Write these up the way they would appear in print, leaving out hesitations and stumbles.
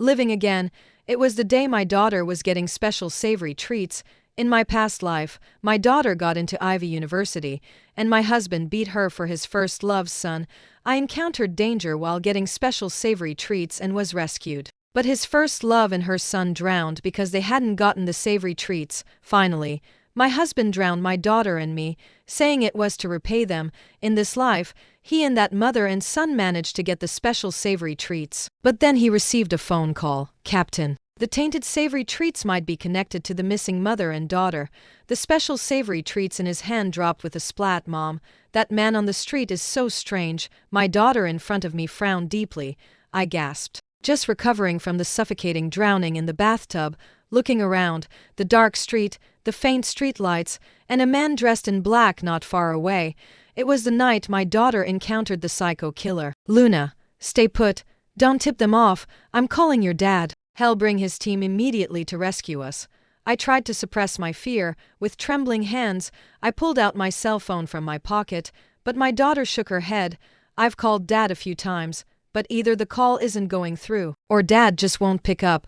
Living again, it was the day my daughter was getting special savory treats. In my past life, my daughter got into Ivy University, and my husband beat her for his first love's son. I encountered danger while getting special savory treats and was rescued. But his first love and her son drowned because they hadn't gotten the savory treats. Finally, my husband drowned my daughter and me, saying it was to repay them. In this life, he and that mother and son managed to get the special savory treats. But then he received a phone call. Captain, the tainted savory treats might be connected to the missing mother and daughter. The special savory treats in his hand dropped with a splat. Mom, that man on the street is so strange. My daughter in front of me frowned deeply. I gasped. Just recovering from the suffocating drowning in the bathtub, looking around, the dark street, the faint streetlights, and a man dressed in black not far away. It was the night my daughter encountered the psycho killer. Luna, stay put. Don't tip them off. I'm calling your dad. He'll bring his team immediately to rescue us. I tried to suppress my fear. With trembling hands, I pulled out my cell phone from my pocket, but my daughter shook her head. I've called Dad a few times, but either the call isn't going through, or Dad just won't pick up.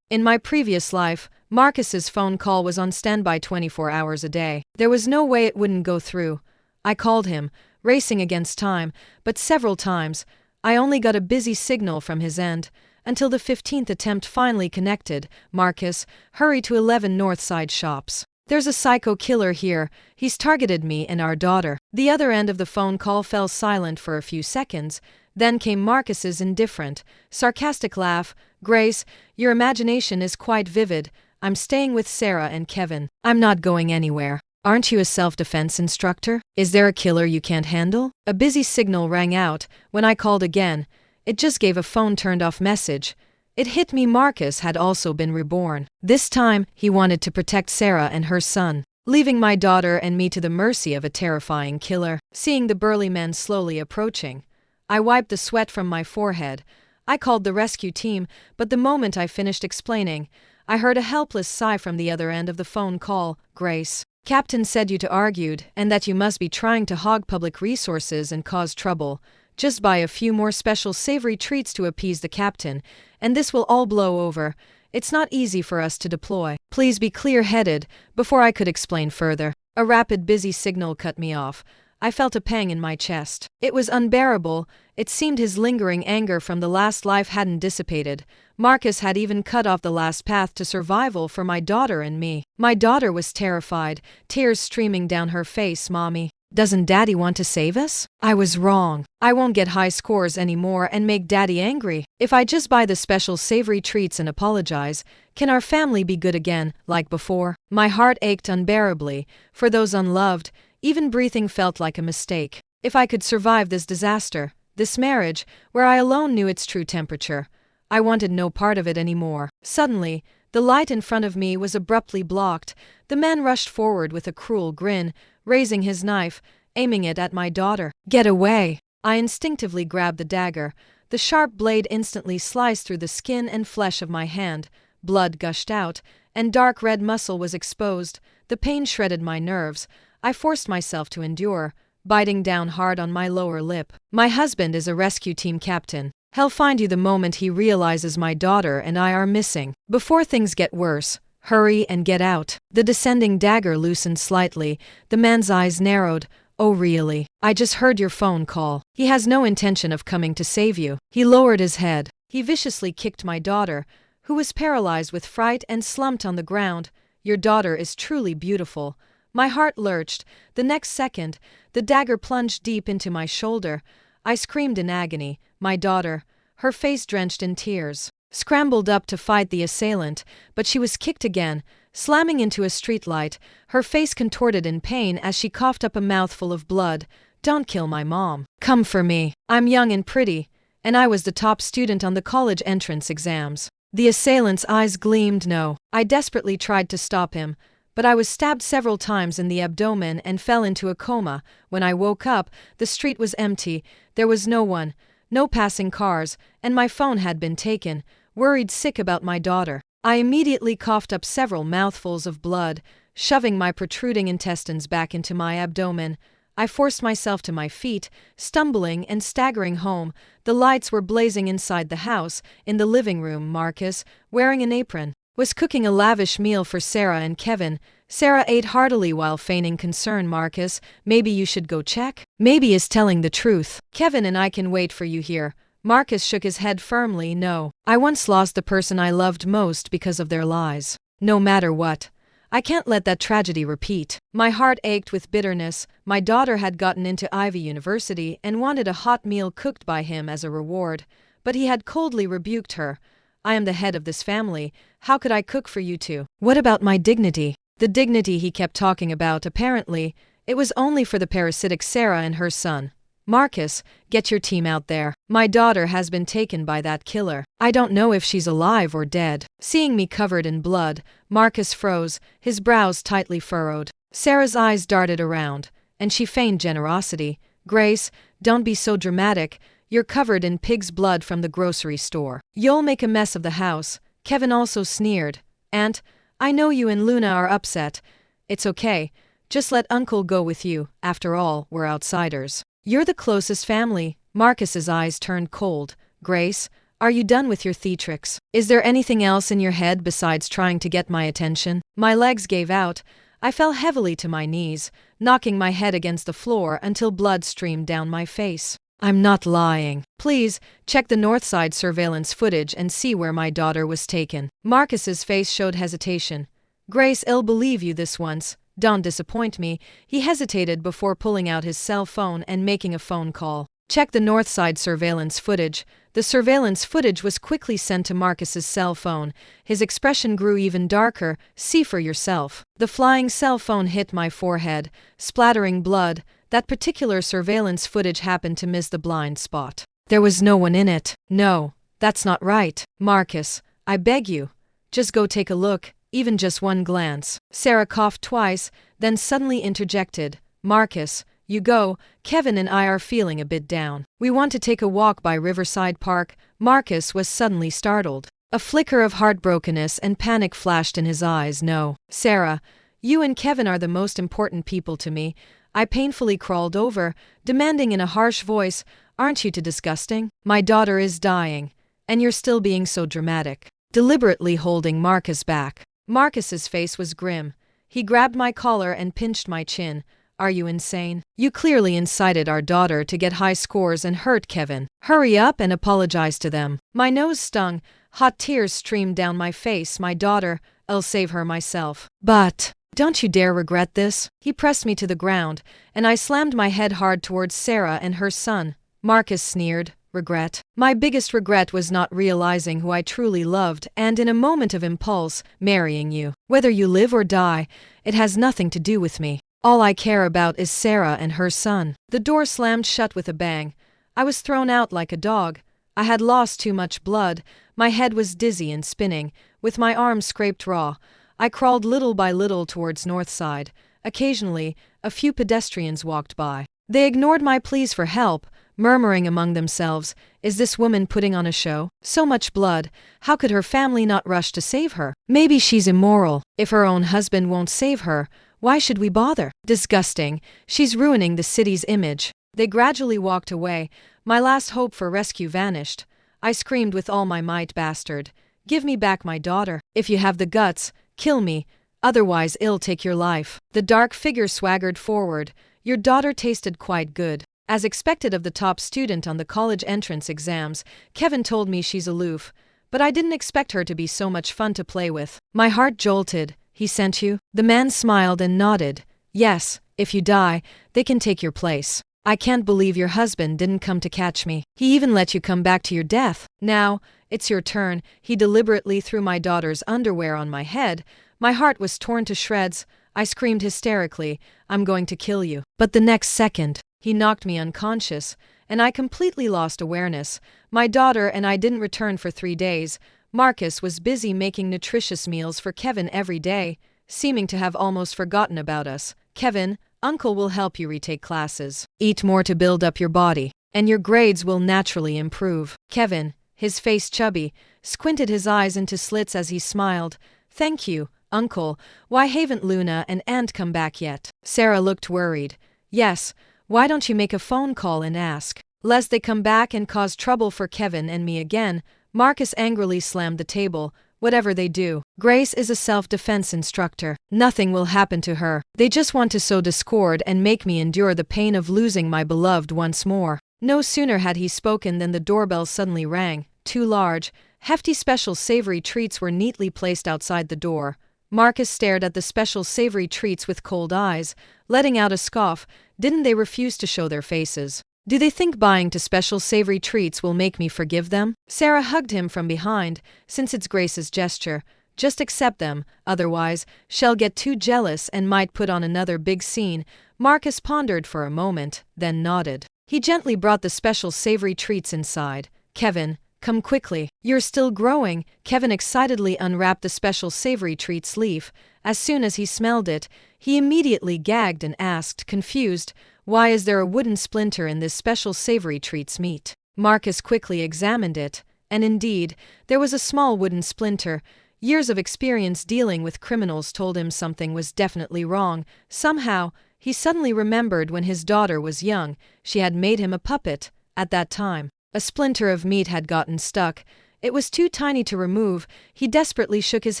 In my previous life, Marcus's phone call was on standby 24 hours a day. There was no way it wouldn't go through. I called him, racing against time, but several times, I only got a busy signal from his end, until the 15th attempt finally connected. Marcus, hurry to 11 Northside Shops. There's a psycho killer here. He's targeted me and our daughter. The other end of the phone call fell silent for a few seconds. Then came Marcus's indifferent, sarcastic laugh. Grace, your imagination is quite vivid. I'm staying with Sarah and Kevin. I'm not going anywhere. Aren't you a self-defense instructor? Is there a killer you can't handle? A busy signal rang out. When I called again, it just gave a phone-turned-off message. It hit me Marcus had also been reborn. This time, he wanted to protect Sarah and her son, leaving my daughter and me to the mercy of a terrifying killer. Seeing the burly men slowly approaching, I wiped the sweat from my forehead. I called the rescue team, but the moment I finished explaining, I heard a helpless sigh from the other end of the phone call. Grace, Captain said you'd argued, and that you must be trying to hog public resources and cause trouble. Just buy a few more special savory treats to appease the captain, and this will all blow over. It's not easy for us to deploy. Please be clear-headed. Before I could explain further, a rapid busy signal cut me off. I felt a pang in my chest. It was unbearable. It seemed his lingering anger from the last life hadn't dissipated. Marcus had even cut off the last path to survival for my daughter and me. My daughter was terrified, tears streaming down her face. Mommy, doesn't Daddy want to save us? I was wrong. I won't get high scores anymore and make Daddy angry. If I just buy the special savory treats and apologize, can our family be good again, like before? My heart ached unbearably. For those unloved, even breathing felt like a mistake. If I could survive this disaster, this marriage, where I alone knew its true temperature, I wanted no part of it anymore. Suddenly, the light in front of me was abruptly blocked. The man rushed forward with a cruel grin, raising his knife, aiming it at my daughter. Get away! I instinctively grabbed the dagger. The sharp blade instantly sliced through the skin and flesh of my hand. Blood gushed out, and dark red muscle was exposed. The pain shredded my nerves. I forced myself to endure, biting down hard on my lower lip. My husband is a rescue team captain. He'll find you the moment he realizes my daughter and I are missing. Before things get worse, hurry and get out. The descending dagger loosened slightly. The man's eyes narrowed. Oh really? I just heard your phone call. He has no intention of coming to save you. He lowered his head. He viciously kicked my daughter, who was paralyzed with fright and slumped on the ground. Your daughter is truly beautiful. My heart lurched. The next second, the dagger plunged deep into my shoulder. I screamed in agony. My daughter, her face drenched in tears, scrambled up to fight the assailant, but she was kicked again, slamming into a streetlight. Her face contorted in pain as she coughed up a mouthful of blood. Don't kill my mom. Come for me. I'm young and pretty, and I was the top student on the college entrance exams. The assailant's eyes gleamed. No. I desperately tried to stop him, but I was stabbed several times in the abdomen and fell into a coma. When I woke up, the street was empty. There was no one, no passing cars, and my phone had been taken. Worried sick about my daughter, I immediately coughed up several mouthfuls of blood, shoving my protruding intestines back into my abdomen. I forced myself to my feet, stumbling and staggering home. The lights were blazing inside the house. In the living room, Marcus, wearing an apron, was cooking a lavish meal for Sarah and Kevin. Sarah ate heartily while feigning concern. Marcus, maybe you should go check? Maybe is telling the truth. Kevin and I can wait for you here. Marcus shook his head firmly. No. I once lost the person I loved most because of their lies. No matter what, I can't let that tragedy repeat. My heart ached with bitterness. My daughter had gotten into Ivy University and wanted a hot meal cooked by him as a reward, but he had coldly rebuked her. I am the head of this family. How could I cook for you two? What about my dignity? The dignity he kept talking about, apparently, it was only for the parasitic Sarah and her son. Marcus, get your team out there. My daughter has been taken by that killer. I don't know if she's alive or dead. Seeing me covered in blood, Marcus froze, his brows tightly furrowed. Sarah's eyes darted around, and she feigned generosity. Grace, don't be so dramatic. You're covered in pig's blood from the grocery store. You'll make a mess of the house. Kevin also sneered. Aunt, I know you and Luna are upset. It's okay. Just let Uncle go with you. After all, we're outsiders. You're the closest family. Marcus's eyes turned cold. Grace, are you done with your theatrics? Is there anything else in your head besides trying to get my attention? My legs gave out. I fell heavily to my knees, knocking my head against the floor until blood streamed down my face. I'm not lying. Please, check the Northside surveillance footage and see where my daughter was taken. Marcus's face showed hesitation. Grace, I'll believe you this once. Don't disappoint me. He hesitated before pulling out his cell phone and making a phone call. Check the Northside surveillance footage. The surveillance footage was quickly sent to Marcus's cell phone. His expression grew even darker. See for yourself. The flying cell phone hit my forehead, splattering blood. That particular surveillance footage happened to miss the blind spot. There was no one in it. No, that's not right. Marcus, I beg you. Just go take a look. Even just one glance. Sarah coughed twice, then suddenly interjected. Marcus, you go. Kevin and I are feeling a bit down. We want to take a walk by Riverside Park. Marcus was suddenly startled. A flicker of heartbrokenness and panic flashed in his eyes. No. Sarah, you and Kevin are the most important people to me. I painfully crawled over, demanding in a harsh voice, aren't you too disgusting? My daughter is dying, and you're still being so dramatic. Deliberately holding Marcus back. Marcus's face was grim. He grabbed my collar and pinched my chin. Are you insane? You clearly incited our daughter to get high scores and hurt Kevin. Hurry up and apologize to them. My nose stung. Hot tears streamed down my face. My daughter, I'll save her myself. But don't you dare regret this. He pressed me to the ground, and I slammed my head hard towards Sarah and her son. Marcus sneered. Regret. My biggest regret was not realizing who I truly loved and, in a moment of impulse, marrying you. Whether you live or die, it has nothing to do with me. All I care about is Sarah and her son. The door slammed shut with a bang. I was thrown out like a dog. I had lost too much blood. My head was dizzy and spinning, with my arms scraped raw. I crawled little by little towards Northside. Occasionally, a few pedestrians walked by. They ignored my pleas for help, murmuring among themselves, is this woman putting on a show? So much blood, how could her family not rush to save her? Maybe she's immoral. If her own husband won't save her, why should we bother? Disgusting, she's ruining the city's image. They gradually walked away. My last hope for rescue vanished. I screamed with all my might, bastard. Give me back my daughter. If you have the guts, kill me. Otherwise, I'll take your life. The dark figure swaggered forward. Your daughter tasted quite good. As expected of the top student on the college entrance exams, Kevin told me she's aloof, but I didn't expect her to be so much fun to play with. My heart jolted. He sent you? The man smiled and nodded. Yes, if you die, they can take your place. I can't believe your husband didn't come to catch me. He even let you come back to your death. Now, it's your turn. He deliberately threw my daughter's underwear on my head. My heart was torn to shreds. I screamed hysterically, I'm going to kill you. But the next second, he knocked me unconscious, and I completely lost awareness. My daughter and I didn't return for 3 days. Marcus was busy making nutritious meals for Kevin every day, seeming to have almost forgotten about us. Kevin, Uncle will help you retake classes. Eat more to build up your body, and your grades will naturally improve. Kevin, his face chubby, squinted his eyes into slits as he smiled. Thank you, Uncle. Why haven't Luna and Aunt come back yet? Sarah looked worried. Yes, Why don't you make a phone call and ask? Lest they come back and cause trouble for Kevin and me again. Marcus angrily slammed the table. Whatever they do, Grace is a self-defense instructor. Nothing will happen to her. They just want to sow discord and make me endure the pain of losing my beloved once more. No sooner had he spoken than the doorbell suddenly rang. Two large, hefty special savory treats were neatly placed outside the door. Marcus stared at the special savory treats with cold eyes, letting out a scoff. Didn't they refuse to show their faces? Do they think buying to special savory treats will make me forgive them? Sarah hugged him from behind. Since it's Grace's gesture, just accept them, otherwise, she'll get too jealous and might put on another big scene. Marcus pondered for a moment, then nodded. He gently brought the special savory treats inside. Kevin, come quickly. You're still growing. Kevin excitedly unwrapped the special savory treats leaf. As soon as he smelled it, he immediately gagged and asked, confused, why is there a wooden splinter in this special savory treats meat? Marcus quickly examined it, and indeed, there was a small wooden splinter. Years of experience dealing with criminals told him something was definitely wrong. Somehow, he suddenly remembered when his daughter was young, she had made him a puppet. At that time, a splinter of meat had gotten stuck. It was too tiny to remove. He desperately shook his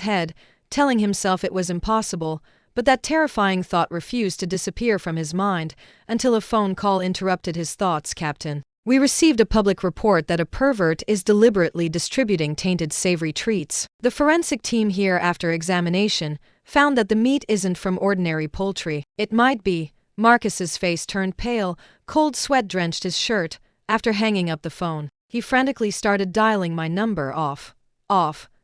head, telling himself it was impossible. But that terrifying thought refused to disappear from his mind until a phone call interrupted his thoughts. Captain, we received a public report that a pervert is deliberately distributing tainted savory treats. The forensic team here, after examination, found that the meat isn't from ordinary poultry. It might be. Marcus's face turned pale, cold sweat drenched his shirt. After hanging up the phone, he frantically started dialing my number. Off.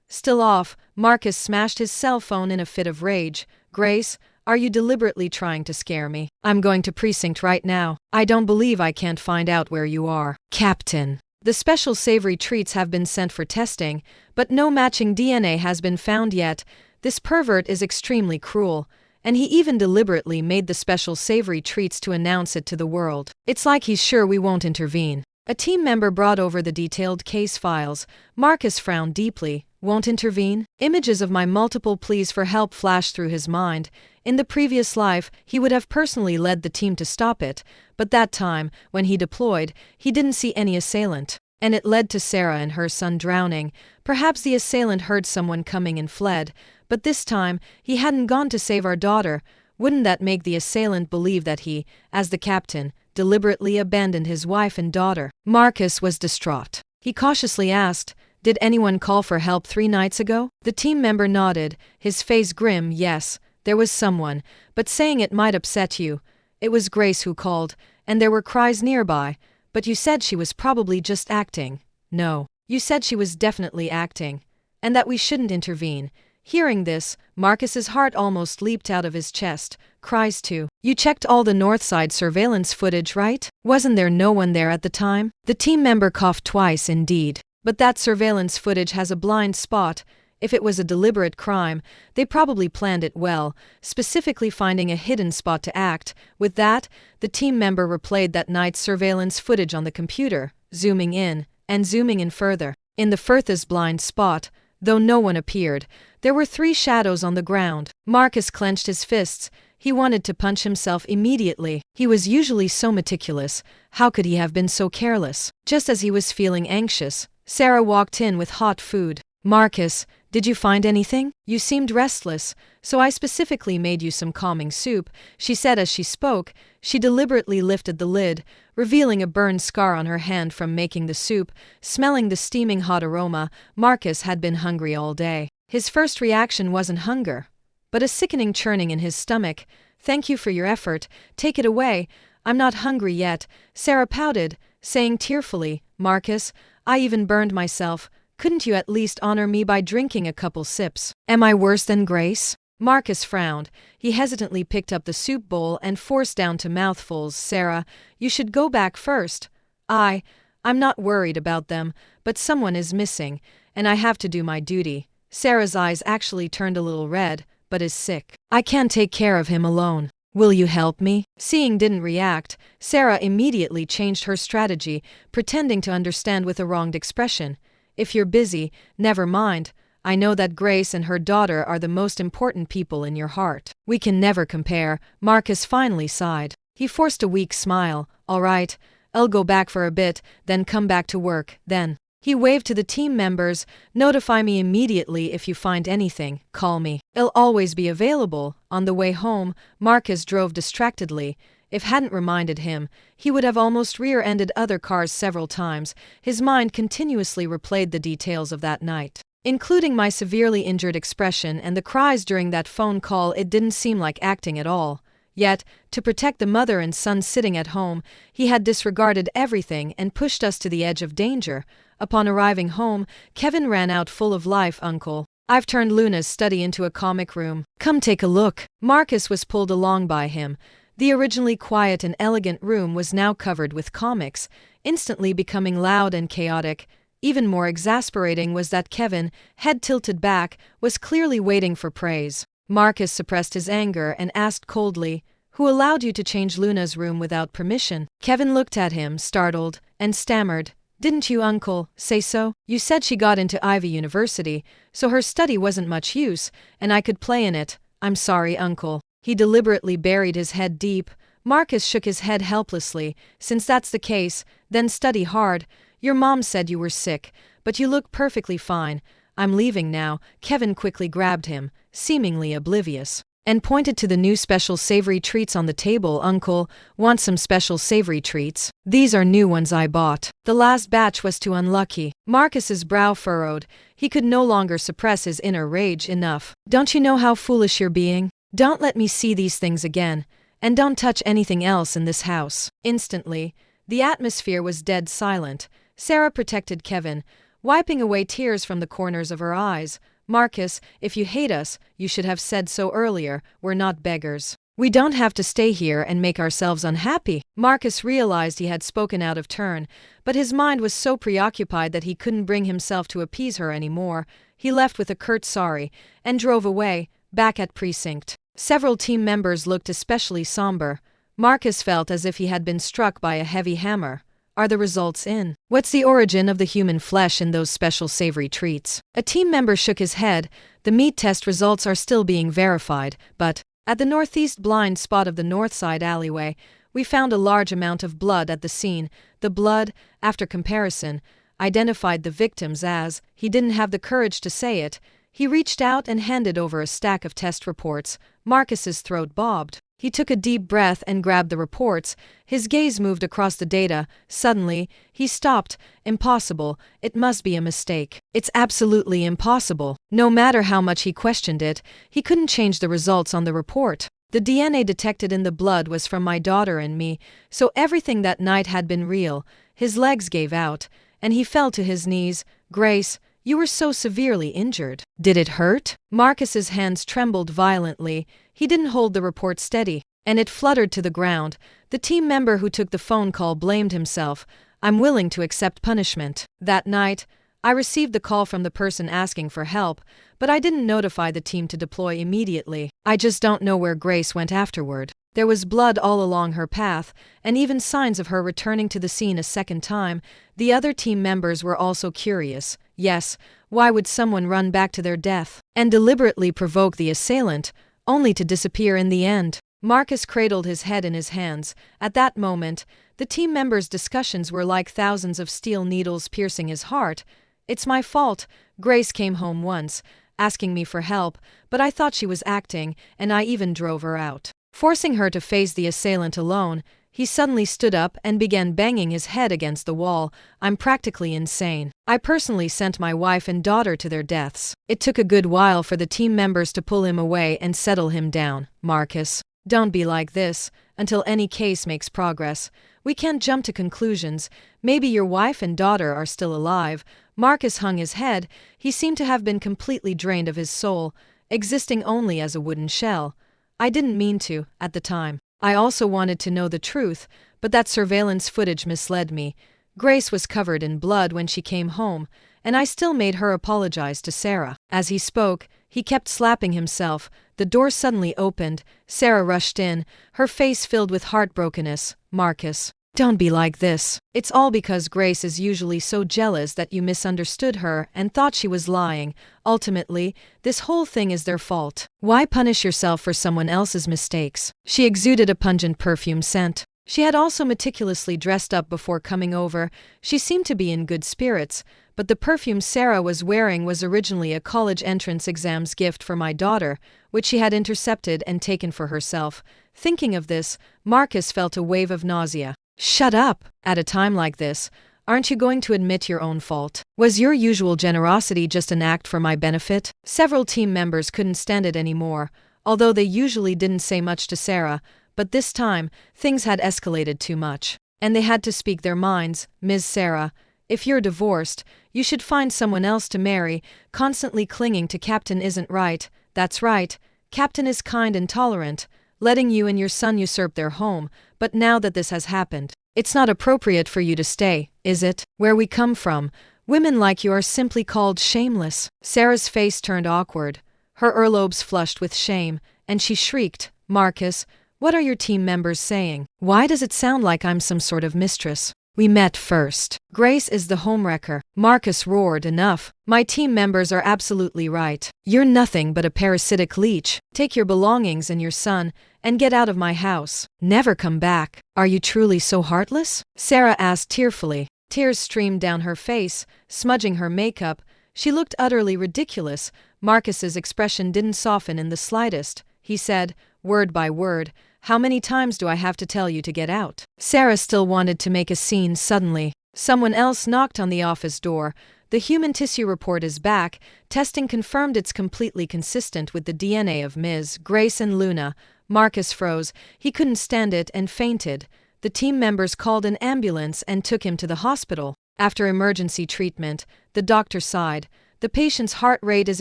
Still off. Marcus smashed his cell phone in a fit of rage. Grace, are you deliberately trying to scare me? I'm going to precinct right now. I don't believe I can't find out where you are. Captain, the special savory treats have been sent for testing, but no matching DNA has been found yet. This pervert is extremely cruel, and he even deliberately made the special savory treats to announce it to the world. It's like he's sure we won't intervene. A team member brought over the detailed case files. Marcus frowned deeply. Won't intervene? Images of my multiple pleas for help flashed through his mind. In the previous life, he would have personally led the team to stop it, but that time, when he deployed, he didn't see any assailant. And it led to Sarah and her son drowning. Perhaps the assailant heard someone coming and fled, but this time, he hadn't gone to save our daughter. Wouldn't that make the assailant believe that he, as the captain, deliberately abandoned his wife and daughter? Marcus was distraught. He cautiously asked, did anyone call for help 3 nights ago? The team member nodded, his face grim. Yes, there was someone, but saying it might upset you. It was Grace who called, and there were cries nearby, but you said she was probably just acting. No, you said she was definitely acting, and that we shouldn't intervene. Hearing this, Marcus's heart almost leaped out of his chest. Cries too. You checked all the Northside surveillance footage, right? Wasn't there no one there at the time? The team member coughed twice. Indeed. But that surveillance footage has a blind spot. If it was a deliberate crime, they probably planned it well, specifically finding a hidden spot to act. With that, the team member replayed that night's surveillance footage on the computer, zooming in and zooming in further. In the furthest blind spot, though no one appeared, there were 3 shadows on the ground. Marcus clenched his fists. He wanted to punch himself immediately. He was usually so meticulous. How could he have been so careless? Just as he was feeling anxious, Sarah walked in with hot food. Marcus, did you find anything? You seemed restless, so I specifically made you some calming soup, she said as she spoke. She deliberately lifted the lid, revealing a burned scar on her hand from making the soup. Smelling the steaming hot aroma, Marcus had been hungry all day. His first reaction wasn't hunger, but a sickening churning in his stomach. Thank you for your effort. Take it away. I'm not hungry yet, Sarah pouted, saying tearfully, Marcus, I even burned myself. Couldn't you at least honor me by drinking a couple sips? Am I worse than Grace? Marcus frowned. He hesitantly picked up the soup bowl and forced down 2 mouthfuls. Sarah, you should go back first. I'm not worried about them, but someone is missing, and I have to do my duty. Sarah's eyes actually turned a little red, but is sick. I can't take care of him alone. Will you help me? Seeing didn't react, Sarah immediately changed her strategy, pretending to understand with a wronged expression. If you're busy, never mind. I know that Grace and her daughter are the most important people in your heart. We can never compare. Marcus finally sighed. He forced a weak smile. All right, I'll go back for a bit, then come back to work, then. He waved to the team members. Notify me immediately if you find anything. Call me. I'll always be available. On the way home, Marcus drove distractedly. If hadn't reminded him, he would have almost rear-ended other cars several times. His mind continuously replayed the details of that night, including my severely injured expression and the cries during that phone call. It didn't seem like acting at all. Yet, to protect the mother and son sitting at home, he had disregarded everything and pushed us to the edge of danger. Upon arriving home, Kevin ran out full of life. Uncle, I've turned Luna's study into a comic room. Come take a look. Marcus was pulled along by him. The originally quiet and elegant room was now covered with comics, instantly becoming loud and chaotic. Even more exasperating was that Kevin, head tilted back, was clearly waiting for praise. Marcus suppressed his anger and asked coldly, "Who allowed you to change Luna's room without permission?" Kevin looked at him, startled, and stammered, "Didn't you, Uncle, say so? You said she got into Ivy University, so her study wasn't much use, and I could play in it. I'm sorry, Uncle." He deliberately buried his head deep. Marcus shook his head helplessly. "Since that's the case, then study hard. Your mom said you were sick, but you look perfectly fine. I'm leaving now." Kevin quickly grabbed him, seemingly oblivious, and pointed to the new special savory treats on the table. "Uncle, want some special savory treats? These are new ones I bought. The last batch was too unlucky." Marcus's brow furrowed. He could no longer suppress his inner rage. "Enough. Don't you know how foolish you're being? Don't let me see these things again, and don't touch anything else in this house." Instantly, the atmosphere was dead silent. Sarah protected Kevin, wiping away tears from the corners of her eyes. "Marcus, if you hate us, you should have said so earlier. We're not beggars. We don't have to stay here and make ourselves unhappy." Marcus realized he had spoken out of turn, but his mind was so preoccupied that he couldn't bring himself to appease her anymore. He left with a curt sorry and drove away, back at precinct. Several team members looked especially somber. Marcus felt as if he had been struck by a heavy hammer. "Are the results in? What's the origin of the human flesh in those special savory treats?" A team member shook his head. "The meat test results are still being verified, but at the northeast blind spot of the north side alleyway, we found a large amount of blood at the scene. The blood, after comparison, identified the victims as." He didn't have the courage to say it. He reached out and handed over a stack of test reports. Marcus's throat bobbed. He took a deep breath and grabbed the reports. His gaze moved across the data. Suddenly, he stopped. "Impossible. It must be a mistake. It's absolutely impossible." No matter how much he questioned it, he couldn't change the results on the report. "The DNA detected in the blood was from my daughter and me, so everything that night had been real." His legs gave out, and he fell to his knees. "Grace, you were so severely injured. Did it hurt?" Marcus's hands trembled violently. He didn't hold the report steady, and it fluttered to the ground. The team member who took the phone call blamed himself. "I'm willing to accept punishment." That night, I received the call from the person asking for help, but I didn't notify the team to deploy immediately. I just don't know where Grace went afterward. There was blood all along her path, and even signs of her returning to the scene a second time. The other team members were also curious. Yes, why would someone run back to their death and deliberately provoke the assailant, only to disappear in the end? Marcus cradled his head in his hands. At that moment, the team members' discussions were like thousands of steel needles piercing his heart. "It's my fault. Grace came home once, asking me for help, but I thought she was acting, and I even drove her out, forcing her to face the assailant alone." He suddenly stood up and began banging his head against the wall. "I'm practically insane. I personally sent my wife and daughter to their deaths." It took a good while for the team members to pull him away and settle him down. "Marcus, don't be like this. Until any case makes progress, we can't jump to conclusions. Maybe your wife and daughter are still alive." Marcus hung his head. He seemed to have been completely drained of his soul, existing only as a wooden shell. "I didn't mean to, at the time. I also wanted to know the truth, but that surveillance footage misled me. Grace was covered in blood when she came home, and I still made her apologize to Sarah." As he spoke, he kept slapping himself. The door suddenly opened. Sarah rushed in, her face filled with heartbrokenness. "Marcus, Don't be like this. It's all because Grace is usually so jealous that you misunderstood her and thought she was lying. Ultimately, this whole thing is their fault. Why punish yourself for someone else's mistakes? She exuded a pungent perfume scent. She had also meticulously dressed up before coming over. She seemed to be in good spirits, but the perfume Sarah was wearing was originally a college entrance exams gift for my daughter, which she had intercepted and taken for herself. Thinking of this, Marcus felt a wave of nausea. Shut up! At a time like this, aren't you going to admit your own fault? Was your usual generosity just an act for my benefit? Several team members couldn't stand it anymore, although they usually didn't say much to Sarah, but this time, things had escalated too much. And they had to speak their minds. Ms. Sarah, if you're divorced, you should find someone else to marry. Constantly clinging to Captain isn't right. That's right. Captain is kind and tolerant, letting you and your son usurp their home, but now that this has happened, it's not appropriate for you to stay, is it? Where we come from, women like you are simply called shameless. Sarah's face turned awkward. Her earlobes flushed with shame, and she shrieked, Marcus, what are your team members saying? Why does it sound like I'm some sort of mistress? We met first. Grace is the homewrecker. Marcus roared, enough. My team members are absolutely right. You're nothing but a parasitic leech. Take your belongings and your son, and get out of my house. Never come back. Are you truly so heartless? Sarah asked tearfully. Tears streamed down her face, smudging her makeup. She looked utterly ridiculous. Marcus's expression didn't soften in the slightest. He said, word by word, how many times do I have to tell you to get out? Sarah still wanted to make a scene. Suddenly, someone else knocked on the office door. The human tissue report is back. Testing confirmed it's completely consistent with the DNA of Ms. Grace and Luna. Marcus froze. He couldn't stand it and fainted. The team members called an ambulance and took him to the hospital. After emergency treatment, the doctor sighed. The patient's heart rate is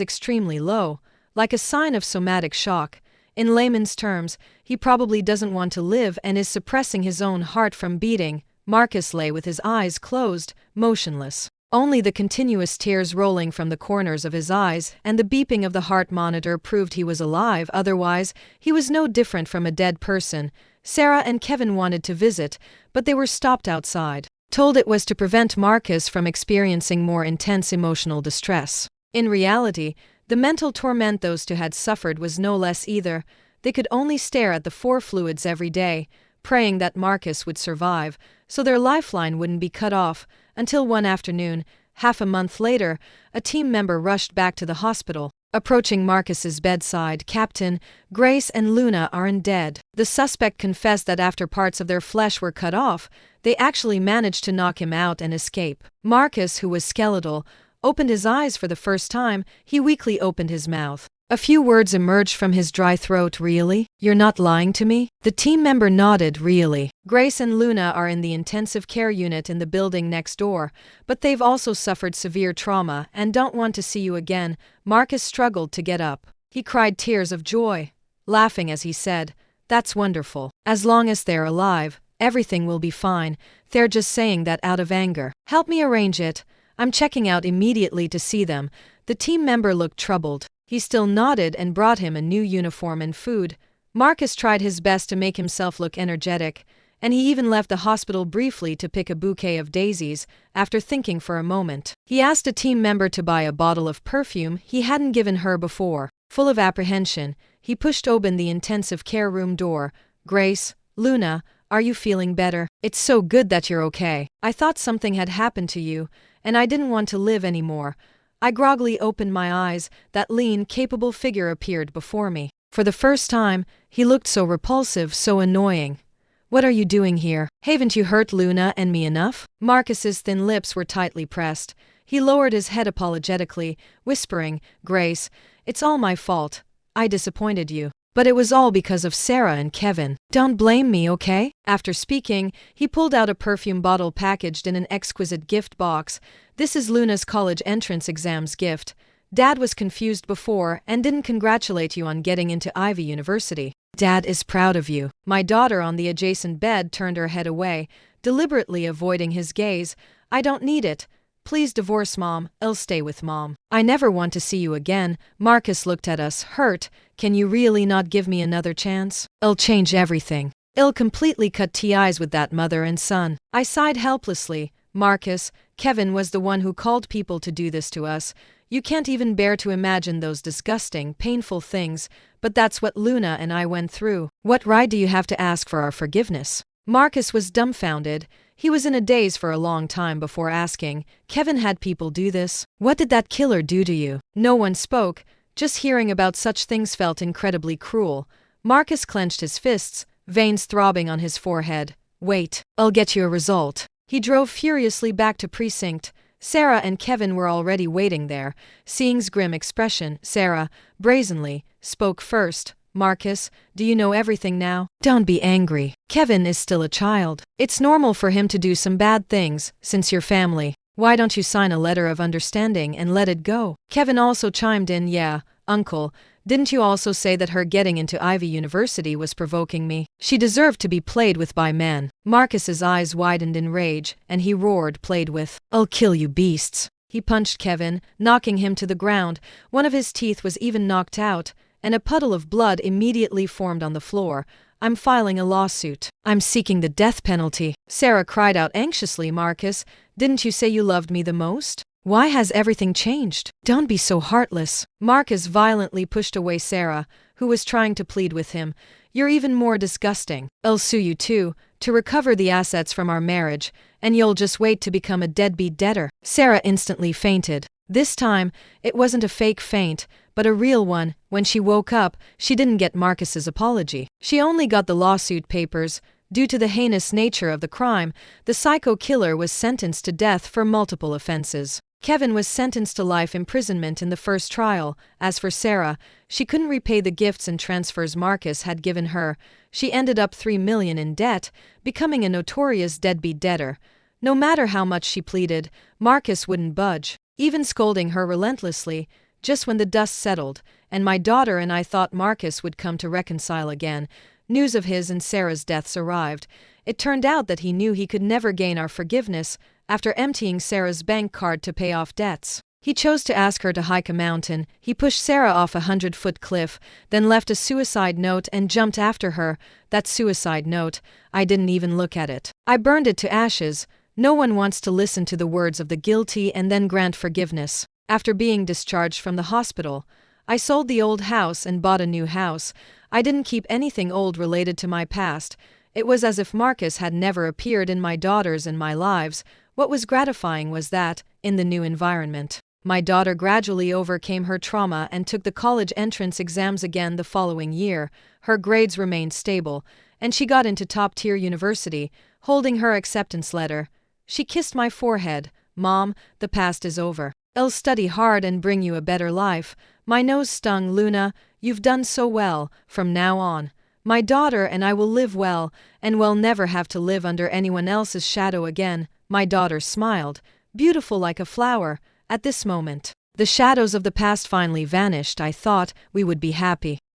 extremely low, like a sign of somatic shock. In layman's terms, he probably doesn't want to live and is suppressing his own heart from beating. Marcus lay with his eyes closed, motionless. Only the continuous tears rolling from the corners of his eyes and the beeping of the heart monitor proved he was alive. Otherwise, he was no different from a dead person. Sarah and Kevin wanted to visit, but they were stopped outside, told it was to prevent Marcus from experiencing more intense emotional distress. In reality, the mental torment those two had suffered was no less either. They could only stare at the four fluids every day, praying that Marcus would survive, so their lifeline wouldn't be cut off, until one afternoon, half a month later, a team member rushed back to the hospital. Approaching Marcus's bedside, Captain, Grace and Luna aren't dead. The suspect confessed that after parts of their flesh were cut off, they actually managed to knock him out and escape. Marcus, who was skeletal, opened his eyes for the first time. He weakly opened his mouth. A few words emerged from his dry throat. Really? You're not lying to me? The team member nodded. Really. Grace and Luna are in the intensive care unit in the building next door, but they've also suffered severe trauma and don't want to see you again. Marcus struggled to get up. He cried tears of joy, laughing as he said, That's wonderful. As long as they're alive, everything will be fine. They're just saying that out of anger. Help me arrange it. I'm checking out immediately to see them. The team member looked troubled. He still nodded and brought him a new uniform and food. Marcus tried his best to make himself look energetic, and he even left the hospital briefly to pick a bouquet of daisies. After thinking for a moment, he asked a team member to buy a bottle of perfume he hadn't given her before. Full of apprehension, he pushed open the intensive care room door. Grace, Luna, are you feeling better? It's so good that you're okay. I thought something had happened to you, and I didn't want to live anymore. I groggily opened my eyes. That lean, capable figure appeared before me. For the first time, he looked so repulsive, so annoying. What are you doing here? Haven't you hurt Luna and me enough? Marcus's thin lips were tightly pressed. He lowered his head apologetically, whispering, Grace, it's all my fault. I disappointed you. But it was all because of Sarah and Kevin. Don't blame me, okay? After speaking, he pulled out a perfume bottle packaged in an exquisite gift box. This is Luna's college entrance exams gift. Dad was confused before and didn't congratulate you on getting into Ivy University. Dad is proud of you. My daughter on the adjacent bed turned her head away, deliberately avoiding his gaze. I don't need it. Please divorce Mom. I'll stay with Mom. I never want to see you again. Marcus looked at us, hurt. Can you really not give me another chance? I'll change everything. I'll completely cut ties with that mother and son. I sighed helplessly. Marcus, Kevin was the one who called people to do this to us. You can't even bear to imagine those disgusting, painful things, but that's what Luna and I went through. What right do you have to ask for our forgiveness? Marcus was dumbfounded. He was in a daze for a long time before asking, Kevin had people do this? What did that killer do to you? No one spoke. Just hearing about such things felt incredibly cruel. Marcus clenched his fists, veins throbbing on his forehead. Wait, I'll get you a result. He drove furiously back to precinct. Sarah and Kevin were already waiting there. Seeing's grim expression, Sarah, brazenly, spoke first. Marcus, do you know everything now? Don't be angry. Kevin is still a child. It's normal for him to do some bad things, since you're family. Why don't you sign a letter of understanding and let it go? Kevin also chimed in, yeah, Uncle, didn't you also say that her getting into Ivy University was provoking me? She deserved to be played with by men. Marcus's eyes widened in rage, and he roared, played with. I'll kill you beasts. He punched Kevin, knocking him to the ground. One of his teeth was even knocked out, and a puddle of blood immediately formed on the floor. I'm filing a lawsuit. I'm seeking the death penalty. Sarah cried out anxiously, Marcus, didn't you say you loved me the most? Why has everything changed? Don't be so heartless. Marcus violently pushed away Sarah, who was trying to plead with him. You're even more disgusting. I'll sue you too, to recover the assets from our marriage, and you'll just wait to become a deadbeat debtor. Sarah instantly fainted. This time, it wasn't a fake faint, but a real one. When she woke up, she didn't get Marcus's apology. She only got the lawsuit papers. Due to the heinous nature of the crime, the psycho killer was sentenced to death for multiple offenses. Kevin was sentenced to life imprisonment in the first trial. As for Sarah, she couldn't repay the gifts and transfers Marcus had given her. She ended up $3 million in debt, becoming a notorious deadbeat debtor. No matter how much she pleaded, Marcus wouldn't budge, even scolding her relentlessly. Just when the dust settled, and my daughter and I thought Marcus would come to reconcile again, news of his and Sarah's deaths arrived. It turned out that he knew he could never gain our forgiveness. After emptying Sarah's bank card to pay off debts, he chose to ask her to hike a mountain. He pushed Sarah off a 100-foot cliff, then left a suicide note and jumped after her. That suicide note, I didn't even look at it. I burned it to ashes. No one wants to listen to the words of the guilty and then grant forgiveness. After being discharged from the hospital, I sold the old house and bought a new house. I didn't keep anything old related to my past. It was as if Marcus had never appeared in my daughter's and my lives. What was gratifying was that, in the new environment, my daughter gradually overcame her trauma and took the college entrance exams again the following year. Her grades remained stable, and she got into top-tier university, holding her acceptance letter. She kissed my forehead. Mom, the past is over. I'll study hard and bring you a better life. My nose stung, Luna. You've done so well. From now on, my daughter and I will live well, and we'll never have to live under anyone else's shadow again. My daughter smiled, beautiful like a flower. At this moment, the shadows of the past finally vanished. I thought we would be happy.